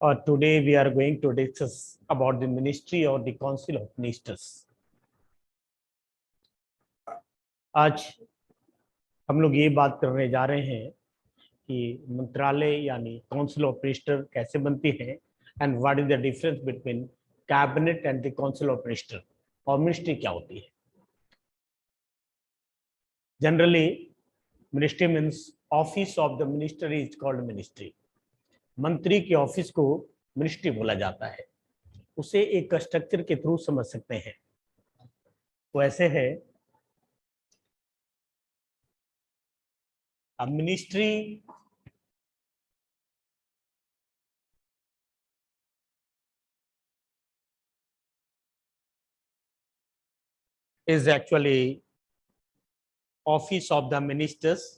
Today we are going to discuss about the Ministry or the Council of Ministers. आज हम लोग ये बात करने जा रहे हैं कि मंत्रालय यानी काउंसिल ऑफ मिनिस्टर कैसे बनती है and what is the difference between cabinet and the council of minister और मिनिस्ट्री क्या होती है. Generally ministry means office of the minister is called ministry. मंत्री के ऑफिस को मिनिस्ट्री बोला जाता है. उसे एक स्ट्रक्चर के थ्रू समझ सकते हैं. वो ऐसे है, अब ministry is actually office of the ministers.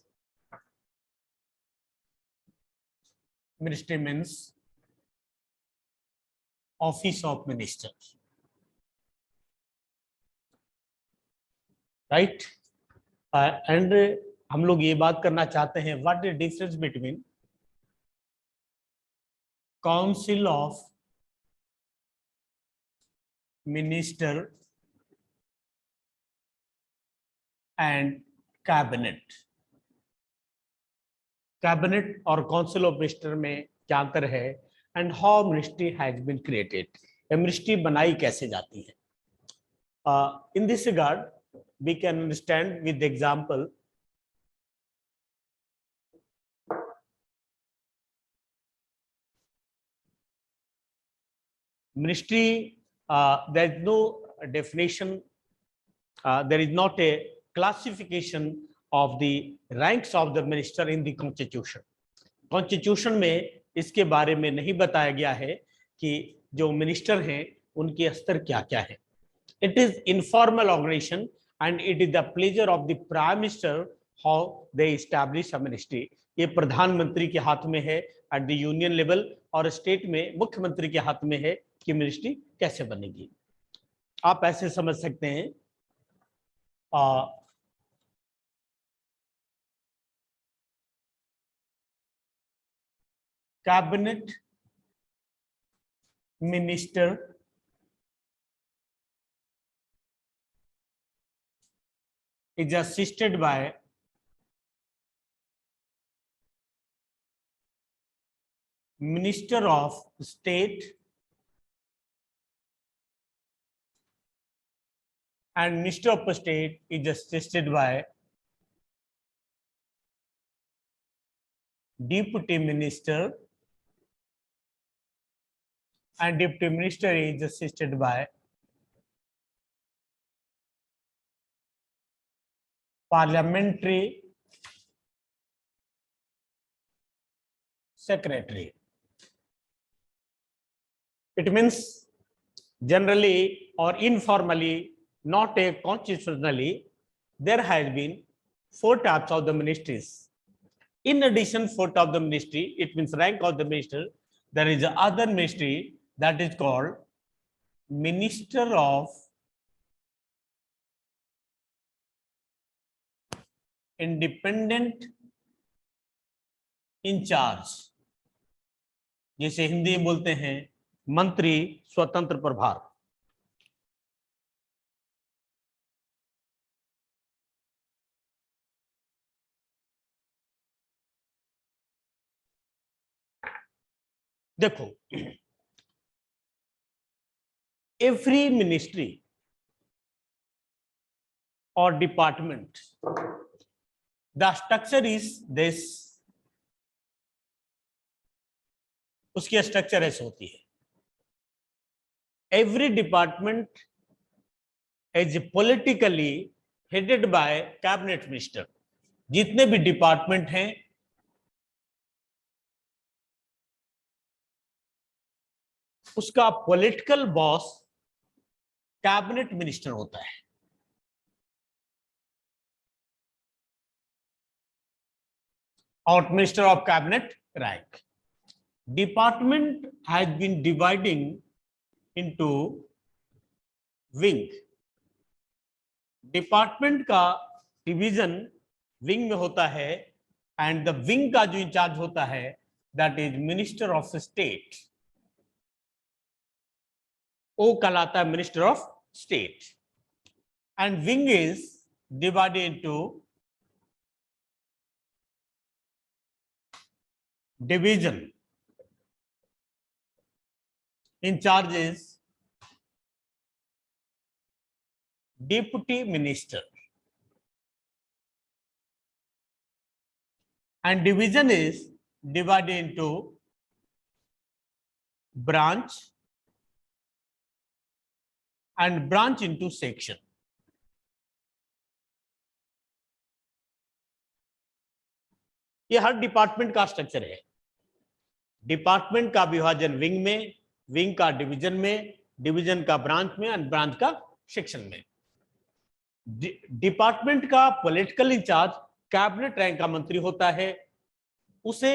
Ministry means office of ministers, right? And हम लोग ये बात करना चाहते हैं what is the difference between council of minister and cabinet. Cabinet और काउंसिल ऑफ मिनिस्टर में क्या अंतर है and how ministry has been created. Ministry बनाई कैसे जाती है. In this regard we can understand with example. Ministry there is no definition, there is not a classification of the ranks of the minister in the constitution. Constitution में इसके बारे में नहीं बताया गया है कि जो मिनिस्टर हैं उनके स्तर क्या क्या है. It is informal organisation and it is the pleasure of the prime minister how they establish a ministry. ये प्रधानमंत्री के हाथ में है एट द यूनियन लेवल, और स्टेट में मुख्यमंत्री के हाथ में है कि मिनिस्ट्री कैसे बनेगी. आप ऐसे समझ सकते हैं, cabinet minister is assisted by Minister of State and Minister of State is assisted by Deputy Minister and Deputy Minister is assisted by Parliamentary Secretary. It means generally or informally, not a constitutionally, there has been 4 types of the ministries. In addition, 4 types of the ministry, it means rank of the minister. There is other ministry that is called Minister of Independent in charge, जिसे हिंदी में बोलते हैं मंत्री स्वतंत्र प्रभार. देखो, every ministry or department, the structure is this. उसकी structure ऐसे होती है. Every department is politically headed by cabinet minister. जितने भी डिपार्टमेंट हैं उसका पॉलिटिकल बॉस कैबिनेट मिनिस्टर होता है. और minister of cabinet rank. Department has been dividing into wing. Department का डिवीजन विंग में होता है एंड द विंग का जो इंचार्ज होता है that is minister of state. वो कहलाता है minister of state. And wing is divided into division. In charge is deputy minister, and division is divided into branch and branch into section. ये हर department का structure है। Department का विभाजन wing में, wing का डिवीजन में, डिवीजन का branch में एंड ब्रांच का सेक्शन में। डिपार्टमेंट का पॉलिटिकल इंचार्ज कैबिनेट रैंक का मंत्री होता है, उसे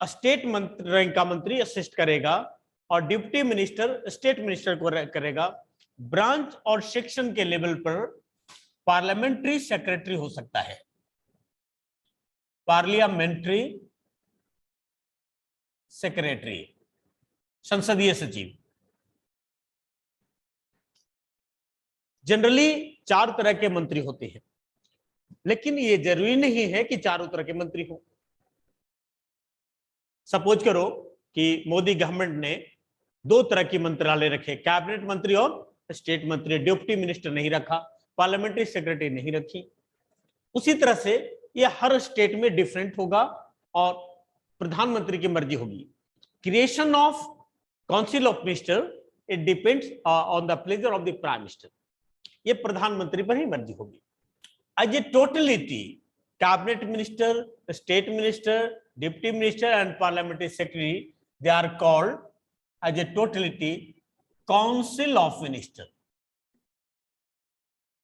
स्टेट रैंक का मंत्री असिस्ट करेगा और डिप्टी मिनिस्टर स्टेट मिनिस्टर को करेगा। ब्रांच और सेक्शन के लेवल पर पार्लियामेंट्री सेक्रेटरी हो सकता है, पार्लियामेंट्री सेक्रेटरी, संसदीय सचिव। जनरली 4 तरह के मंत्री होते हैं, लेकिन ये जरूरी नहीं है कि चारों तरह के मंत्री हो। सपोज करो कि मोदी गवर्नमेंट ने 2 तरह की मंत्रालय रखे, कैबिनेट मंत्री और स्टेट मंत्री, डिप्टी मिनिस्टर नहीं रखा, पार्लियामेंट्री सेक्रेटरी नहीं रखी। उसी तरह से ये हर स्टेट में डिफरेंट होगा और प्रधानमंत्री की मर्जी होगी। Creation of council of minister it depends on the pleasure of the prime minister. ये प्रधानमंत्री पर ही मर्जी होगी। As a totality cabinet minister, state minister, deputy minister and parliamentary secretary they are called as a totality council of minister.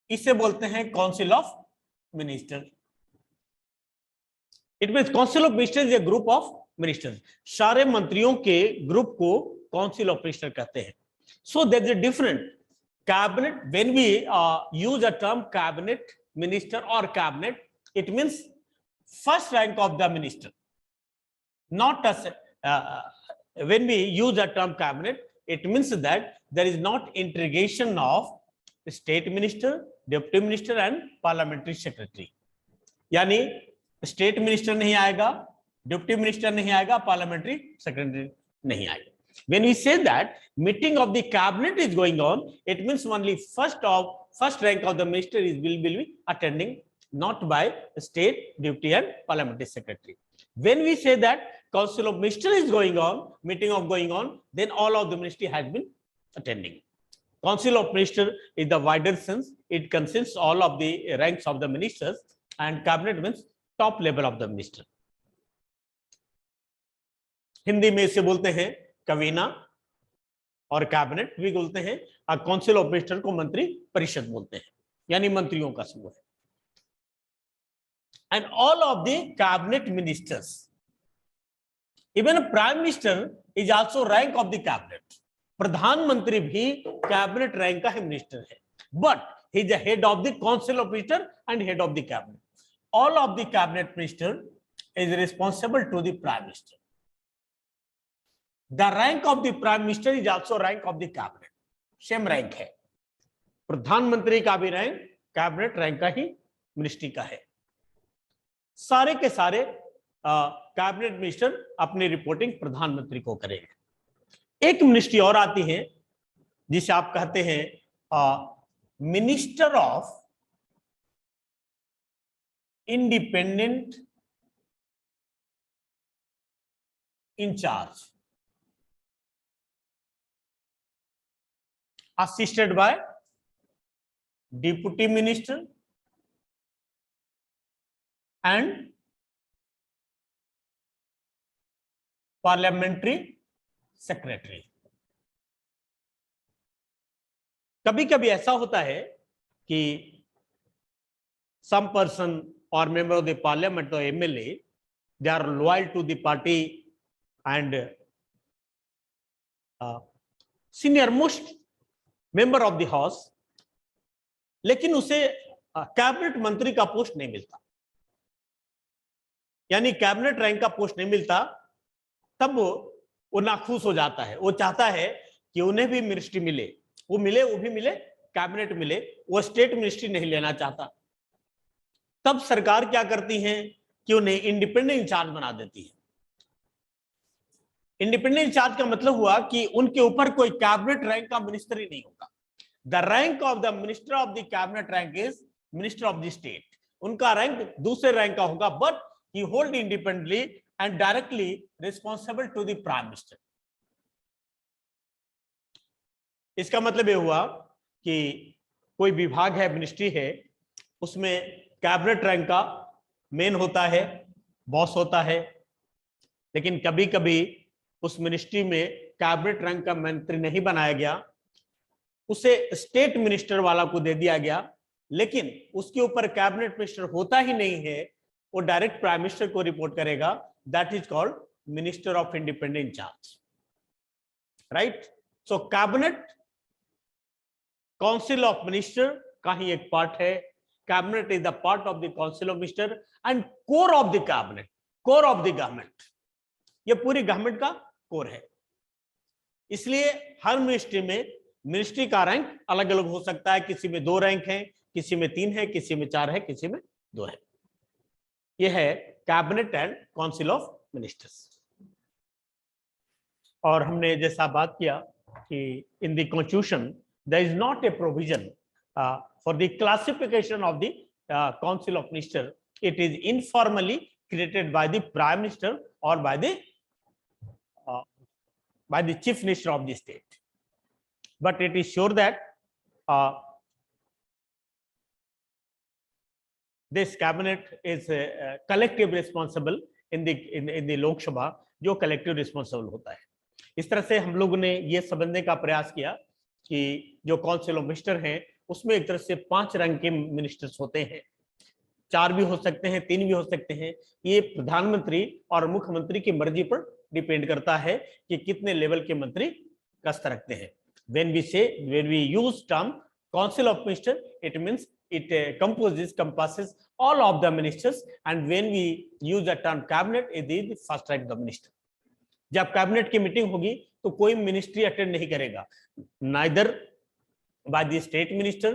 इसे बोलते हैं council of minister. It means council of minister is a group of ministers. सारे मंत्रियों के group को council of minister कहते हैं। So there is a different cabinet. When we use a term cabinet minister or cabinet, it means first rank of the minister, not as when we use the term cabinet, it means that there is not integration of state minister, deputy minister and parliamentary secretary. यानी state minister नहीं आएगा, deputy minister नहीं आएगा, parliamentary secretary नहीं आएगा। When we say that meeting of the cabinet is going on, it means only first rank of the minister will be attending, not by state, deputy and parliamentary secretary. When we say that council of minister is going on, meeting of going on, then all of the ministry has been attending. Council of minister is the wider sense. It consists all of the ranks of the ministers, and cabinet means top level of the minister. Hindi में इसे बोलते हैं कवीना और cabinet भी बोलते हैं, और council of minister को मंत्री परिषद बोलते हैं, यानी मंत्रियों का समूह है। And all of the cabinet ministers, even prime minister is also rank of the cabinet. प्रधानमंत्री भी कैबिनेट रैंक का ही मिनिस्टर है, but he is the head of the council of minister and head of the cabinet. All of the cabinet minister is responsible to the prime minister. The rank of the prime minister is also rank of the cabinet. Same rank है। प्रधानमंत्री का भी rank cabinet rank का ही ministry का है। सारे के सारे कैबिनेट मिनिस्टर अपनी रिपोर्टिंग प्रधानमंत्री को करेंगे। एक मिनिस्ट्री और आती है जिसे आप कहते हैं minister of independent in charge, assisted by deputy minister and parliamentary secretary. कभी कभी ऐसा होता है कि some person or member of the parliament or MLA, they are loyal to the party and senior most member of the house, लेकिन उसे cabinet मंत्री का पोस्ट नहीं मिलता, यानी कैबिनेट रैंक का पोस्ट नहीं मिलता, तब वो नाखुश हो जाता है। वो चाहता है कि उन्हें भी मिनिस्ट्री मिले, वो भी मिले, कैबिनेट मिले, वो स्टेट मिनिस्ट्री नहीं लेना चाहता, तब सरकार क्या करती है कि उन्हें इंडिपेंडेंट इंचार्ज बना देती है। इंडिपेंडेंट इंचार्ज का मतलब हुआ कि उनके ऊपर कोई कैबिनेट रैंक का मिनिस्टर ही नहीं होगा। The rank of the minister of the cabinet rank is minister of the state. उनका रैंक दूसरे रैंक का होगा, but he hold independently and directly responsible to the prime minister. इसका मतलब यह हुआ कि कोई विभाग है, मिनिस्ट्री है, उसमें कैबिनेट रैंक का मेन होता है, बॉस होता है, लेकिन कभी कभी उस मिनिस्ट्री में कैबिनेट रैंक का मंत्री नहीं बनाया गया, उसे स्टेट मिनिस्टर वाला को दे दिया गया, लेकिन उसके ऊपर कैबिनेट मिनिस्टर होता ही नहीं है, वो डायरेक्ट प्राइम मिनिस्टर को रिपोर्ट करेगा। That is called minister of independent in charge, right. So cabinet council of minister का ही एक पार्ट है। Cabinet is the part of the council of minister and core of the cabinet, core of the government. ये पूरी government का core है। इसलिए हर मिनिस्ट्री में मिनिस्ट्री का रैंक अलग अलग हो सकता है, किसी में 2 रैंक है, किसी में 3 है, किसी में 4 है, किसी में 2 है। यह है cabinet and council of ministers. और हमने जैसा बात किया कि in the constitution there is not a provision for the classification of the council of minister. It is informally created by the prime minister or by the chief minister of the state, but it is sure that this cabinet is collective responsible in the Lok Sabha, जो collective responsible होता है। इस तरह से हम लोगों ने ये समझने का प्रयास किया कि जो काउंसिल ऑफ मिनिस्टर हैं उसमें एक तरह से 5 रैंक के मिनिस्टर्स होते हैं, 4 भी हो सकते हैं, 3 भी हो सकते हैं। ये प्रधानमंत्री और मुख्यमंत्री की मर्जी पर डिपेंड करता है कि कितने लेवल के मंत्री का स्तर रखते हैं। when we use term council of minister, it means it compasses all of the ministers, and when we use the term cabinet, it is the first rank of the minister. जब cabinet की meeting होगी तो कोई ministry attend नहीं करेगा, neither by the state minister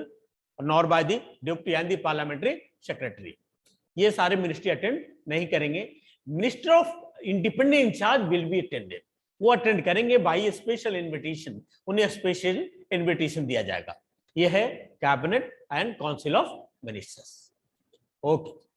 nor by the deputy and the parliamentary secretary. ये सारे ministry attend नहीं करेंगे। Minister of independent in charge will be attended, वो अटेंड करेंगे बाय स्पेशल इन्विटेशन, उन्हें स्पेशल इन्विटेशन दिया जाएगा। ये है cabinet and council of ministers. Okay.